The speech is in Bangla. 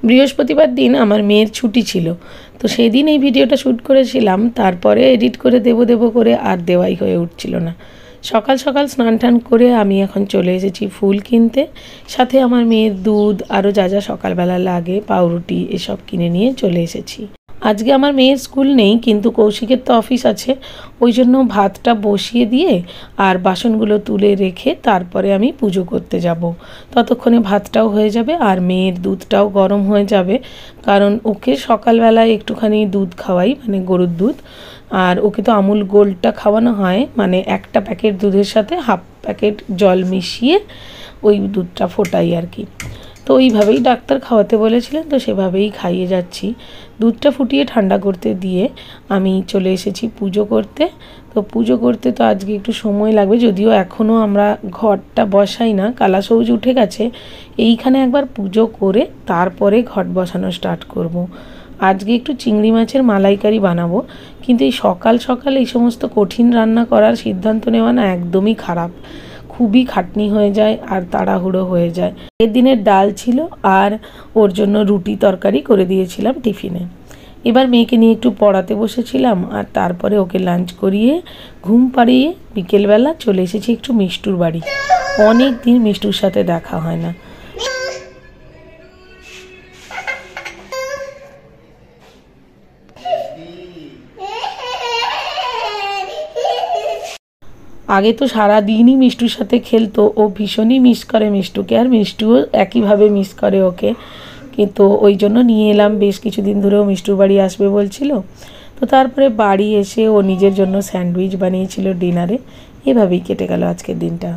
বৃহস্পতিবার দিন আমার মেয়ের ছুটি ছিল, তো সেই দিন এই ভিডিওটা শ্যুট করেছিলাম। তারপরে এডিট করে দেবো করে আর দেওয়াই হয়ে উঠছিল না। সকাল সকাল স্নান টান করে আমি এখন চলে এসেছি ফুল কিনতে। সাথে আমার মেয়ের দুধ আরও যা যা সকালবেলা লাগে, পাউরুটি এসব কিনে নিয়ে চলে এসেছি। আজকে আমার মেয়ের স্কুল নেই, কিন্তু কৌশিকের তো অফিস আছে, ওই জন্য ভাতটা বসিয়ে দিয়ে আর বাসনগুলো তুলে রেখে তারপরে আমি পুজো করতে যাব। ততক্ষণে ভাতটাও হয়ে যাবে আর মেয়ের দুধটাও গরম হয়ে যাবে, কারণ ওকে সকালবেলায় একটুখানি দুধ খাওয়াই, মানে গরুর দুধ। আর ওকে তো আমুল গোল্ডটা খাওয়ানো হয়, মানে একটা প্যাকেট দুধের সাথে হাফ প্যাকেট জল মিশিয়ে ওই দুধটা ফোটাই আর কি। তো ওইভাবেই ডাক্তার খাওয়াতে বলেছিলেন, তো সেভাবেই খাইয়ে যাচ্ছি। দুধটা ফুটিয়ে ঠান্ডা করতে দিয়ে আমি চলে এসেছি পুজো করতে। তো পুজো করতে তো আজকে একটু সময় লাগবে, যদিও এখনও আমরা ঘটটা বসাই না, কালাসৌজ উঠে গেছে। এইখানে একবার পুজো করে তারপরে ঘট বসানো স্টার্ট করব। আজকে একটু চিংড়ি মাছের মালাইকারি বানাবো, কিন্তু এই সকাল সকাল এই সমস্ত কঠিন রান্না করার সিদ্ধান্ত নেওয়া না একদমই খারাপ। খুবই খাটনি হয়ে যায় আর তাড়াহুড়ো হয়ে যায়। এর দিনের ডাল ছিল আর ওর জন্য রুটি তরকারি করে দিয়েছিলাম টিফিনে। এবার মেয়েকে নিয়ে একটু পড়াতে বসেছিলাম আর তারপরে ওকে লাঞ্চ করিয়ে ঘুম পাড়িয়ে বিকেলবেলা চলে এসেছি একটু মিষ্টুর বাড়ি। অনেক দিন মিষ্টুর সাথে দেখা হয় না। আগে তো সারাদিনই মিষ্টুর সাথে খেলতো, ও ভীষণই মিস করে মিষ্টুকে, আর মিষ্টুও একইভাবে মিস করে ওকে। কিন্তু ওই জন্য নিয়ে এলাম, বেশ কিছুদিন ধরেও মিষ্টুর বাড়ি আসবে বলছিল। তো তারপরে বাড়ি এসে ও নিজের জন্য স্যান্ডউইচ বানিয়েছিল ডিনারে। এভাবেই কেটে গেল আজকের দিনটা।